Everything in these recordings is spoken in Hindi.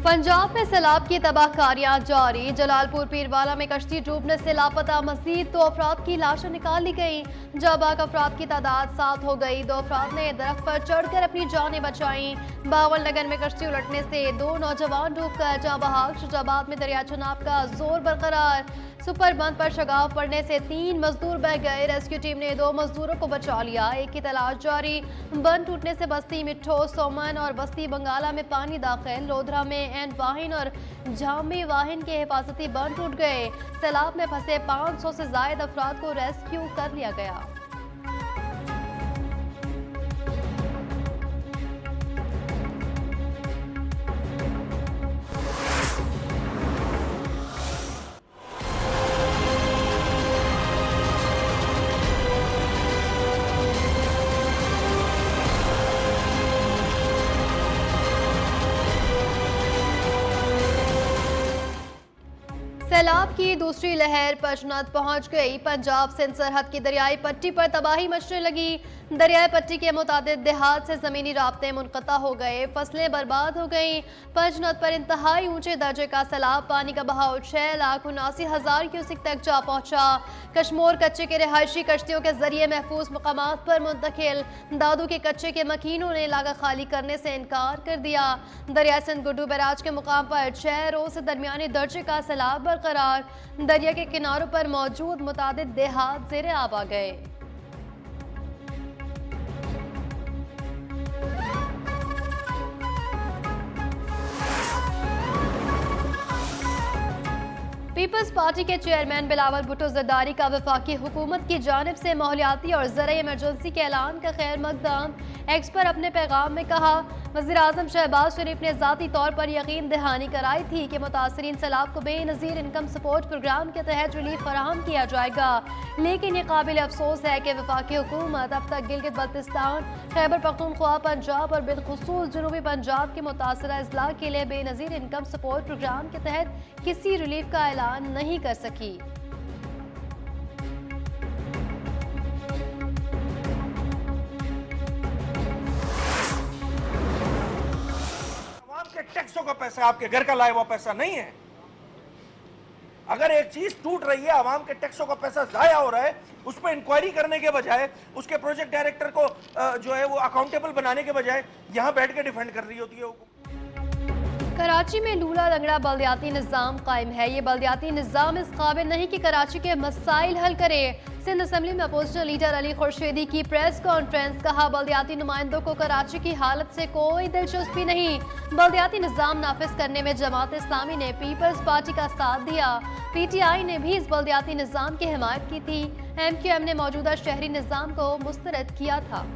पंजाब में सैलाब की तबाहकारियां जारी। जलालपुर पीरवाला में कश्ती डूबने से लापता मजीद 2 अफराद की लाशें निकाल ली गई। जाबाक अफराद की तादाद 7 हो गई। 2 अफराद ने दरख्त पर चढ़कर अपनी जानें बचाई। बावल नगर में कश्ती उलटने से 2 नौजवान डूबकर जाँ बहाक। शुजाबाद में दरिया चनाब का जोर बरकरार। सुपर बंद पर शगाफ पड़ने से 3 मजदूर बह गए। रेस्क्यू टीम ने 2 मजदूरों को बचा लिया। एक की तलाश जारी। बंद टूटने से बस्ती मिठो, सोमन और बस्ती बंगाला में पानी दाखिल। लोधरा में एन वाहिन और झामी वाहिन के हिफाजती बंद टूट गए। सैलाब में फंसे 500 से ज्यादा अफराद को रेस्क्यू कर लिया गया। सैलाब की दूसरी लहर पशनत पहुंच गई। पंजाब सिंध सरहद की दरियाई पट्टी पर तबाही मचने लगी। दरियाई पट्टी के मुताबिक देहात से जमीनी राब्ते मुनक़ता हो गए। फसलें बर्बाद हो गईं। पंजनत पर इंतहाई ऊंचे दर्जे का सैलाब पानी का बहाव 6,79,000 क्यूसिक तक जा पहुंचा। कश्मोर कच्चे के रिहायशी कश्तियों के जरिए महफूज मकामात पर मुंतकिल। दादू के कच्चे के मकीनों ने इलाका खाली करने से इनकार कर दिया। दरिया सिंध गुड्डू बैराज के मुकाम पर 6 रोज से दरमियानी दर्जे का सैलाब बरकरार। दरिया के किनारों पर मौजूद मुतादिद देहात ज़ेरे आब आ गए। पीपल्स पार्टी के चेयरमैन बिलावल भुट्टो जरदारी का वफाकी हुकूमत की जानिब से माहौलियाती और ज़राई इमरजेंसी के ऐलान का खैर मकदम। एक्स पर अपने पैगाम में कहा, वज़ीर आज़म शहबाज शरीफ ने ज़ाती तौर पर यकीन दहानी कराई थी कि मुतासरीन सैलाब को बेनज़ीर इनकम सपोर्ट प्रोग्राम के तहत रिलीफ फराहम किया जाएगा, लेकिन ये काबिल अफसोस है कि वफाकी हुकूमत अब तक गिलगित बल्तिस्तान, खैबर पख्तूनख्वा, पंजाब और बिलखुसूस जनूबी पंजाब के मुतासरा अजला के लिए बेनज़ीर इनकम सपोर्ट प्रोग्राम के तहत किसी रिलीफ का ऐलान नहीं कर सकी। के टैक्सों का पैसा आपके घर का लाया हुआ पैसा नहीं है। अगर एक चीज टूट रही है, आवाम के टैक्सों का पैसा जाया हो रहा है, उस पर इंक्वायरी करने के बजाय, उसके प्रोजेक्ट डायरेक्टर को जो है वो अकाउंटेबल बनाने के बजाय यहां बैठ के डिफेंड कर रही होती है। कराची में लूला लंगड़ा बल्दियाती निज़ाम कायम है। ये बल्दियाती निज़ाम इस काबिल नहीं कि कराची के मसाइल हल करे। सिंध असम्बली में अपोजिशन लीडर अली खुर्शीदी की प्रेस कॉन्फ्रेंस। कहा, बल्दियाती नुमाइंदों को कराची की हालत से कोई दिलचस्पी नहीं। बल्दियाती निज़ाम नाफिज करने में जमात इस्लामी ने पीपल्स पार्टी का साथ दिया। PTI ने भी इस बल्दियाती निज़ाम की हिमायत की थी। MQM ने मौजूदा शहरी निज़ाम को मुस्तरद किया था।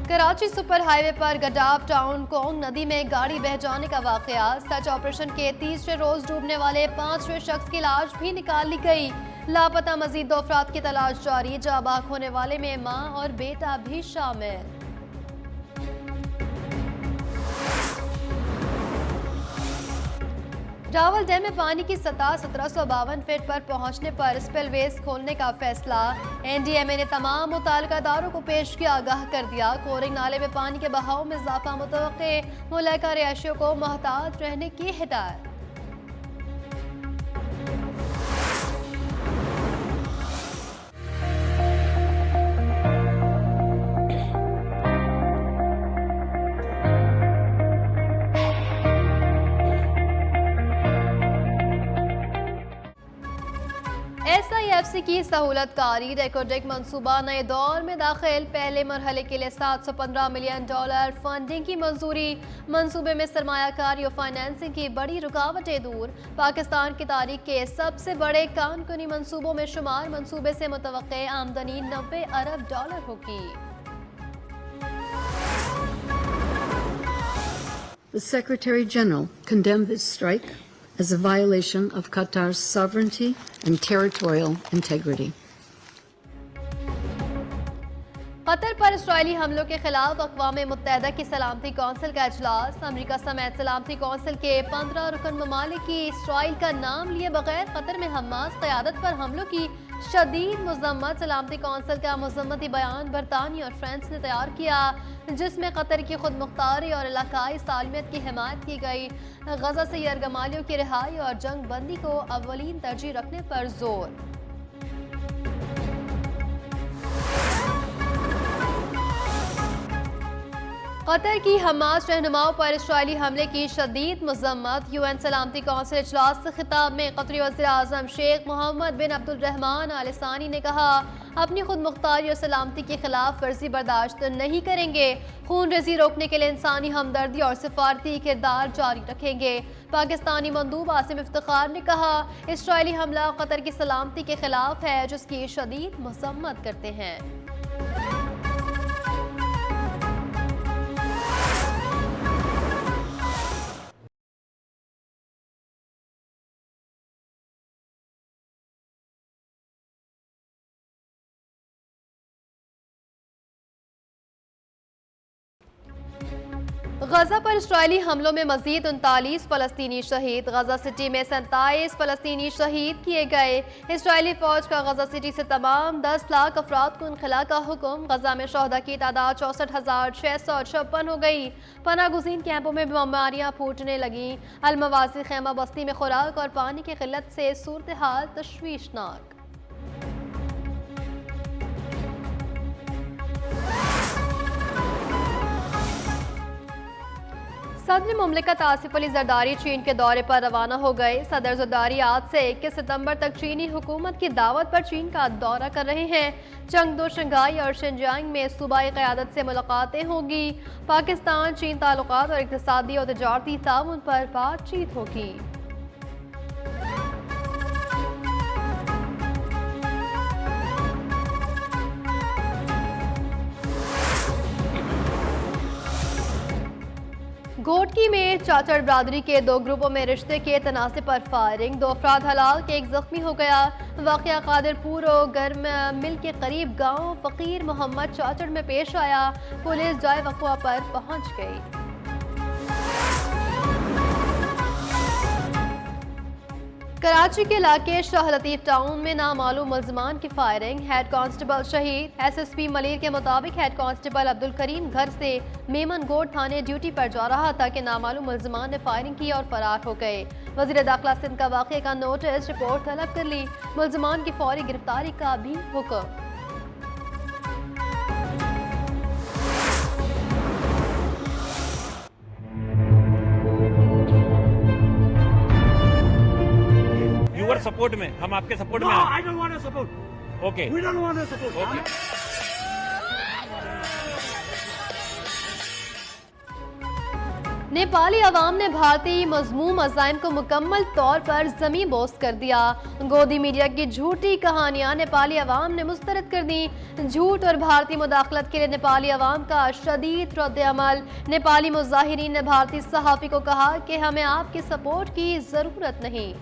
कराची सुपर हाईवे पर गडाब टाउन कोंग नदी में गाड़ी बह जाने का वाकया। सर्च ऑपरेशन के तीसरे रोज डूबने वाले 5वें शख्स की लाश भी निकाल ली गई। लापता मजीद 2 अफराद की तलाश जारी। जाबाक होने वाले में मां और बेटा भी शामिल। रावल डैम में पानी की सतह 1752 फीट पर पहुंचने पर स्पिलवेज खोलने का फैसला। NDMA ने तमाम मुताल्लिकादारों को पेश किया, आगाह कर दिया। कोरिंग नाले में पानी के बहाव में इजाफा मुतवक्के। मुल्का रिहायशियों को मोहतात रहने की हिदायत। SIFC की सहूलतकारी रेकॉर्डिंग मंसूबा नए दौर में दाखिल। पहले मरहले के लिए $715 मिलियन फंडिंग की मंजूरी। मंसूबे में सरमायाकारी और फाइनेंसिंग की बड़ी रुकावटें दूर। पाकिस्तान की तारीख के सबसे बड़े कानूनी मंसूबों में शुमार। मंसूबे से मुतवक्के आमदनी $90 अरब होगी। The Secretary General condemned this strike as a violation of Qatar's sovereignty and territorial integrity. Qatar पर इसराइली हमलों के खिलाफ अक़वाम मुत्तहिदा की सलामती कौंसिल का इजलास। अमरीका समेत सलामती कौंसिल के 15 रुकन ममालिक की इसराइल का नाम लिए बगैर कतर में हमास क़यादत पर हमलों की शदीद मज़म्मत। सलामती कौंसिल का मज़म्मती बयान बरतानिया और फ्रांस ने तैयार किया, जिसमें कतर की खुद मुख्तारी और इलाकाई सालमियत की हिमायत की गई। गजा से यरगमालियों की रिहाई और जंग बंदी को अव्वलीन तरजीह रखने पर जोर। कतर की हमास रहनुमाओं पर इसराइली हमले की शदीद मज़म्मत। UN सलामती कौंसिल इजलास से खिताब में कतरी वज़ीर आज़म शेख मोहम्मद बिन अब्दुलरहमान आल सानी ने कहा, अपनी खुद मुख्तारी और सलामती के खिलाफ वर्जी बर्दाश्त नहीं करेंगे। खून रेजी रोकने के लिए इंसानी हमदर्दी और सिफारती किरदार जारी रखेंगे। पाकिस्तानी मंदूब आसिम इफ्तिखार ने कहा, इसराइली हमला कतर की सलामती के खिलाफ है, जिसकी शदीद मज़म्मत करते हैं। गजा पर इसराइली हमलों में मजीद 39 फलस्तीनी शहीद। गजा सिटी में 27 फलस्तीनी शहीद किए गए। इसराइली फौज का गजा सिटी से तमाम 10 लाख अफराद को इनखला का हुक्म। गजा में शहदा की तादाद 64,656 हो गई। पनाह गुज़ीन कैंपों में बीमारियां फूटने लगी। अलमवासी खैमा बस्ती में खुराक और पानी की किल्लत से सूरत हाल तशवीशनाक। सदर मुमलिकत आसिफ अली जरदारी चीन के दौरे पर रवाना हो गए। सदर जरदारी आज से 21 सितंबर तक चीनी हुकूमत की दावत पर चीन का दौरा कर रहे हैं। चंगदो, शंघाई और शिनजियांग में सूबाई क़यादत से मुलाकातें होगी। पाकिस्तान चीन ताल्लुकात और इक़्तिसादी और तिजारती ताउन पर बातचीत होगी। घोटकी में चाचड़ बरादरी के 2 ग्रुपों में रिश्ते के तनाज़े पर फायरिंग। 2 अफराद हलाक, 1 जख्मी हो गया। वाक़या कादिरपुर और गर्म मिल के करीब गांव फ़कीर मोहम्मद चाचड़ में पेश आया। पुलिस जाए वक़्वा पर पहुंच गई। कराची के इलाके शाह लतीफ़ टाउन में नामालूम मुल्ज़मान की फायरिंग। हेड कांस्टेबल शहीद। SSP मलिर के मुताबिक हेड कांस्टेबल अब्दुल करीम घर से मेमन गोड थाने ड्यूटी पर जा रहा था कि नामालूम मुल्ज़मान ने फायरिंग की और फरार हो गए। वज़ीर दाखिला सिंध का वाक़े का नोटिस रिपोर्ट तलब कर ली। मुल्ज़मान की फौरी गिरफ्तारी का भी हुक्म। सपोर्ट में हम आपके सपोर्ट में I don't want to support. Okay We don't want to support. Okay. Nepali अवाम ने भारतीय मज़मूम अज़ाइम को मुकम्मल तौर पर ज़मीं बोस कर दिया। गोदी मीडिया की झूठी कहानियां नेपाली अवाम ने मुस्तरद कर दी। झूठ और भारतीय मुदाखलत के लिए नेपाली अवाम का शदीद रद्द-ए-अमल। नेपाली मुजाहिरीन ने भारतीय सहाफ़ी को कहा कि हमें आपकी सपोर्ट की ज़रूरत नहीं।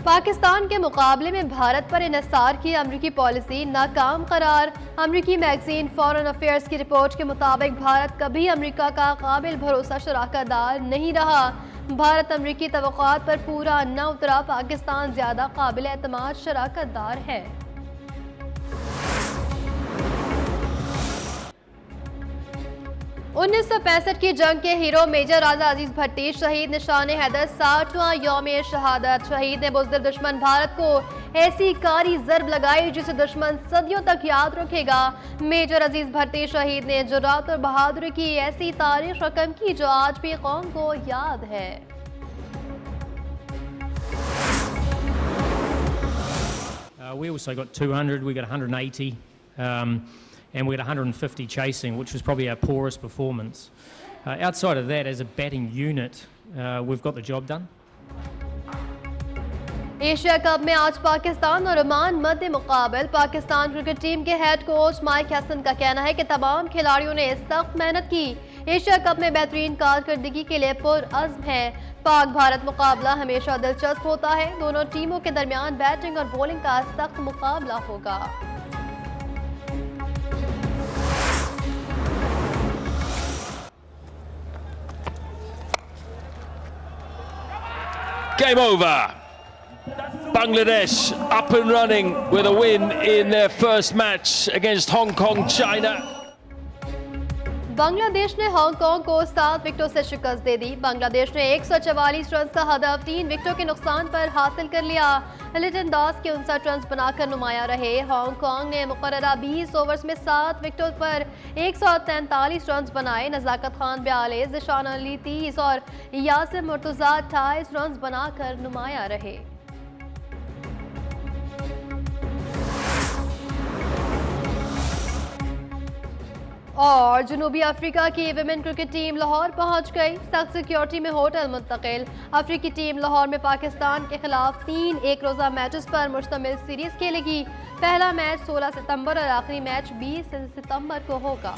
पाकिस्तान के मुकाबले में भारत पर इन्हिसार की अमरीकी पॉलिसी नाकाम करार। अमरीकी मैगजीन फॉरेन अफेयर्स की रिपोर्ट के मुताबिक भारत कभी अमरीका का काबिल भरोसा शराकतदार नहीं रहा। भारत अमरीकी तवक्कुआत पर पूरा न उतरा। पाकिस्तान ज्यादा काबिल एतमाद शराकतदार है। 1965 की जंग के हीरो मेजर राजा अजीज भट्टी शहीद। निशान हैदर 60वां यौम शहादत। शहीद ने बुज़दिल दुश्मन भारत को ऐसी कारी ज़र्ब लगाई जिसे दुश्मन सदियों तक याद रखेगा। मेजर अजीज भट्टी शहीद ने जुर्रात और बहादुरी की ऐसी तारीख रकम की जो आज भी कौम को याद है। We also got 200, we got 180. And we had 150 chasing, which was probably our poorest performance. Outside of that, as a batting unit, we've got the job done. Asia cup में आज पाकिस्तान और ओमान मध्य मुकाबल। पाकिस्तान क्रिकेट टीम के हेड कोच माइक हसन का कहना है कि तमाम खिलाड़ियों ने सख्त मेहनत की। एशिया कप में बेहतरीन कारकर्दगी के लिए पुरअज़्म है। पाक भारत मुकाबला हमेशा दिलचस्प होता है। दोनों टीमों के दरमियान बैटिंग और बॉलिंग का सख्त मुकाबला होगा। Game over. Bangladesh up and running with a win in their first match against Hong Kong, China. Bangladesh ने हांगकांग को 7 विकेटों से शिकस्त दे दी। बांग्लादेश ने 144 रन का हदफ 3 विकेटों के नुकसान पर हासिल कर लिया। लिटन दास के 59 रन बनाकर नुमाया रहे। हांगकांग ने मुकर्ररा 20 ओवर्स में 7 विकेटों पर 143 रन बनाए। नजाकत खान 42, ज़िशान अली 30 और यासिर मुर्तज़ा 28 रन बनाकर नुमाया रहे। और जनूबी अफ्रीका की विमेन क्रिकेट टीम लाहौर पहुंच गई। सख्त सिक्योरिटी में होटल मुंतकिल। अफ्रीकी टीम लाहौर में पाकिस्तान के खिलाफ 3 एक रोज़ा मैचेस पर मुश्तमिल सीरीज खेलेगी। पहला मैच 16 सितंबर और आखिरी मैच 20 सितंबर को होगा।